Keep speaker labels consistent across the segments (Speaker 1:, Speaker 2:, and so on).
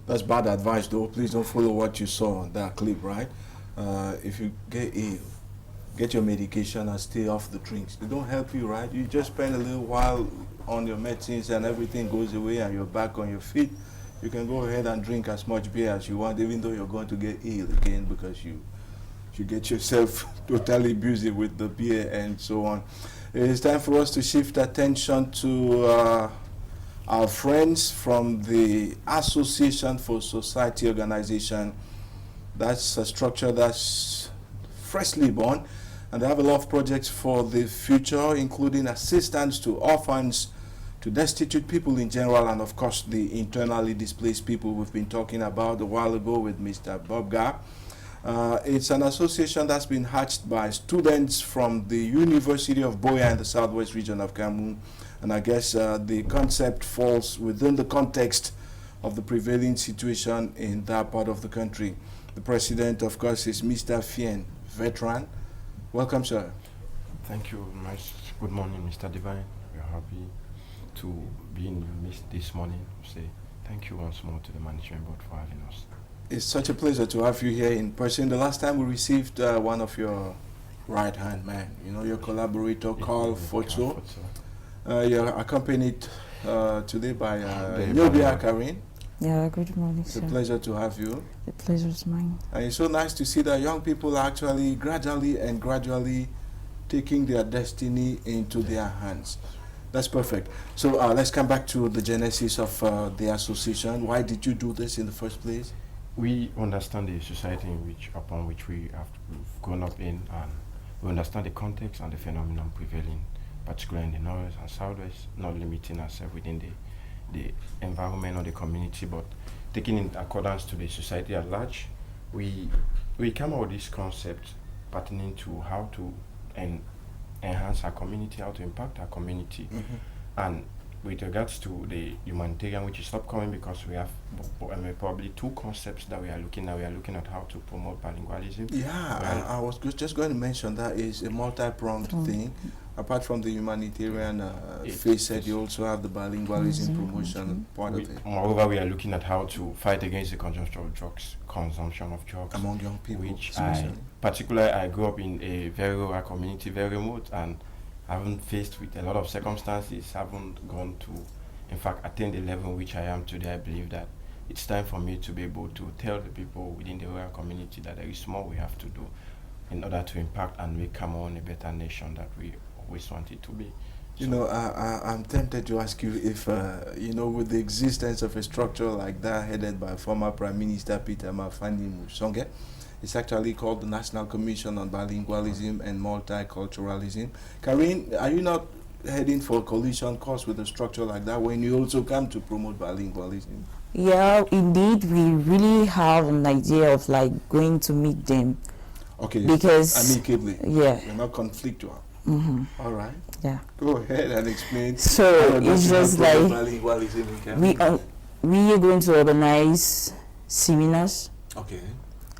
Speaker 1: That's bad advice, though. Please don't follow what you saw on that clip, right? If you get ill, get your medication and stay off the drinks. They don't help you, right? You just spend a little while on your medicines and everything goes away and you're back on your feet. You can go ahead and drink as much beer as you want, even though you're going to get ill again because you get yourself totally busy with the beer and so on. It is time for us to shift attention to our friends from the Association for Society Organization. That's a structure that's freshly born, and they have a lot of projects for the future, including assistance to orphans, to destitute people in general, and of course the internally displaced people we've been talking about a while ago with Mr. Bobga. It's an association that's been hatched by students from the University of Boya in the southwest region of Cameroon, and I guess the concept falls within the context of the prevailing situation in that part of the country. The president, of course, is Mr. Fien, veteran. Welcome, sir.
Speaker 2: Thank you. Good morning, Mr. Divine. We're happy to be in your midst this morning. Say thank you once more to the management board for having us.
Speaker 1: It's such a pleasure to have you here in person. The last time we received one of your right-hand man, your collaborator, Carl Fotso. You're accompanied today by Nyobia Karin.
Speaker 3: Yeah, good morning,
Speaker 1: It's a pleasure to have you.
Speaker 3: The pleasure is mine.
Speaker 1: And it's so nice to see that young people are actually gradually taking their destiny into their hands. That's perfect. So let's come back to the genesis of the association. Why did you do this in the first place?
Speaker 2: We understand the society upon which we've grown up in, and we understand the context and the phenomenon prevailing, particularly in the north and southwest, not limiting ourselves within the environment or the community, but taking in accordance to the society at large. We came up with this concept pertaining to how to enhance our community, how to impact our community. And with regards to the humanitarian, which is upcoming, because we have probably two concepts that we are looking at. We are looking at how to promote bilingualism.
Speaker 1: Yeah, I was just going to mention that is a multi-pronged thing. Apart from the humanitarian facet, you also have the bilingualism promotion part of it.
Speaker 2: Moreover, we are looking at how to fight against the consumption of drugs
Speaker 1: among young people.
Speaker 2: Which I grew up in a very rural community, very remote, and haven't faced with a lot of circumstances, haven't gone to, in fact, attain the level which I am today. I believe that it's time for me to be able to tell the people within the rural community that there is more we have to do in order to impact and make Cameroon a better nation that we always want it to be.
Speaker 1: I'm tempted to ask you if, with the existence of a structure like that headed by former Prime Minister Peter Mafani Musonge, it's actually called the National Commission on Bilingualism and Multiculturalism. Karin, are you not heading for a collision course with a structure like that when you also come to promote bilingualism?
Speaker 3: Yeah, indeed, we really have an idea of going to meet them.
Speaker 1: Okay,
Speaker 3: because
Speaker 1: amicably.
Speaker 3: Yeah.
Speaker 1: You're not conflictual. All right.
Speaker 3: Yeah.
Speaker 1: Go ahead and explain.
Speaker 3: So it's just
Speaker 1: bilingualism in Cameroon.
Speaker 3: we are going to organize seminars.
Speaker 1: Okay.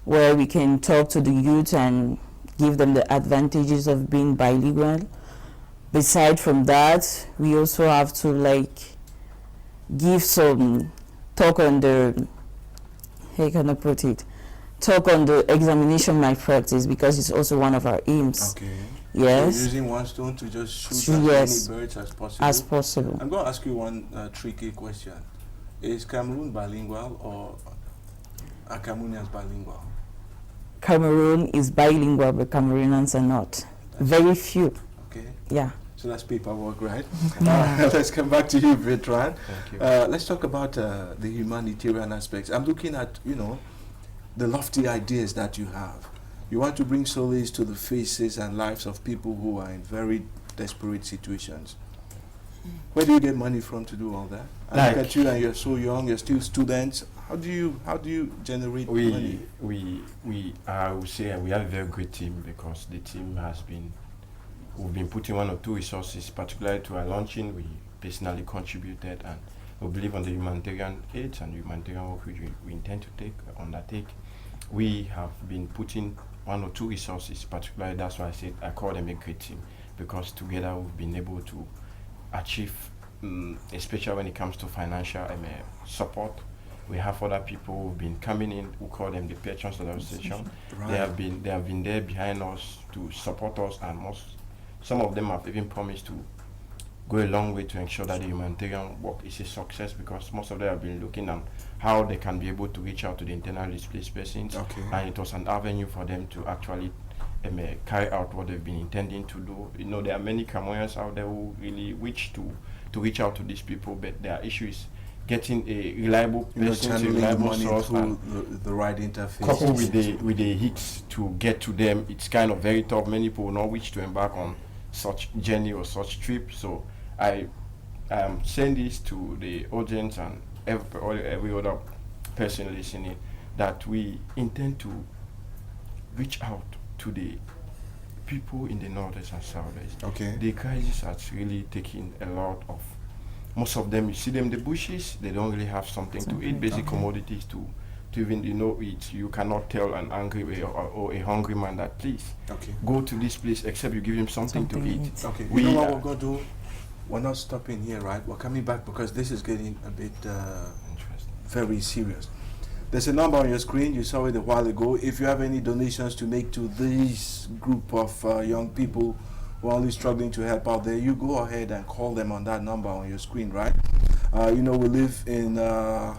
Speaker 3: Where we can talk to the youth and give them the advantages of being bilingual. Beside from that, we also have to give some talk on the, how can I put it? Talk on the examination malpractice, because it's also one of our aims.
Speaker 1: Okay.
Speaker 3: Yes.
Speaker 1: So using one stone to just shoot as many birds as possible.
Speaker 3: As possible.
Speaker 1: I'm going to ask you one tricky question. Is Cameroon bilingual, or are Cameroonians bilingual?
Speaker 3: Cameroon is bilingual, but Cameroonians are not. Very few.
Speaker 1: Okay.
Speaker 3: Yeah.
Speaker 1: So that's paperwork, right? Let's come back to you, Bertrand.
Speaker 2: Thank you.
Speaker 1: Let's talk about the humanitarian aspects. I'm looking at, the lofty ideas that you have. You want to bring solace to the faces and lives of people who are in very desperate situations. Where do you get money from to do all that? I look at you and you're so young, you're still students. How do you generate money?
Speaker 2: I would say we have a very great team, because the team we've been putting one or two resources, particularly to our launching. We personally contributed, and we believe on the humanitarian aid and humanitarian work which we intend to undertake. We have been putting one or two resources, particularly. That's why I call them a great team, because together we've been able to achieve, especially when it comes to financial support, We have other people who've been coming in who call them the patrons of the association.
Speaker 1: Right.
Speaker 2: They have been there behind us to support us, and some of them have even promised to go a long way to ensure that the humanitarian work is a success, because most of them have been looking at how they can be able to reach out to the internally displaced persons,
Speaker 1: Okay.
Speaker 2: and it was an avenue for them to actually carry out what they've been intending to do. You know, there are many Cameroonians out there who really wish to reach out to these people, but their issue is getting a reliable person, a
Speaker 1: channeling the
Speaker 2: reliable
Speaker 1: money
Speaker 2: source,
Speaker 1: through
Speaker 2: and
Speaker 1: the right interface.
Speaker 2: coupled with the hits to get to them. It's kind of very tough. Many people will not wish to embark on such journey or such trip. So I am saying this to the audience and every other person listening, that we intend to reach out to the people in the northeast and southwest.
Speaker 1: Okay.
Speaker 2: The crisis has really taken a lot of, most of them, you see them in the bushes, they don't really have something to eat, basic commodities to even, eat. You cannot tell an angry or a hungry man that, please,
Speaker 1: Okay.
Speaker 2: go to this place, except you give him something to eat.
Speaker 1: Okay.
Speaker 2: We
Speaker 1: You know what
Speaker 2: are-
Speaker 1: we're going to do? We're not stopping here, right? We're coming back because this is getting a bit
Speaker 2: Interesting.
Speaker 1: very serious. There's a number on your screen. You saw it a while ago. If you have any donations to make to this group of young people who are only struggling to help out there, you go ahead and call them on that number on your screen, right? We live in a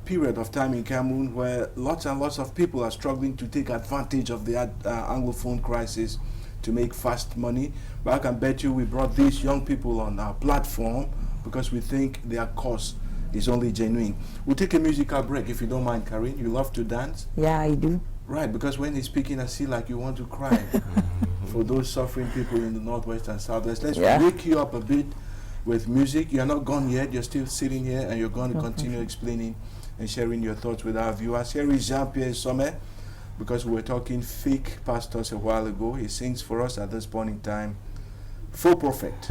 Speaker 1: period of time in Cameroon where lots and lots of people are struggling to take advantage of the Anglophone crisis to make fast money. But I can bet you we brought these young people on our platform because we think their cause is only genuine. We'll take a musical break if you don't mind, Karine. You love to dance?
Speaker 3: Yeah, I do.
Speaker 1: Right, because when he's speaking, I see like you want to cry. For those suffering people in the northwest and southwest, let's wake you up a bit with music. You're not gone yet. You're still sitting here, and you're going to continue explaining and sharing your thoughts with our viewers. Here is Jean-Pierre Sommet, because we were talking fake pastors a while ago. He sings for us at this point in time, Faux Prophet.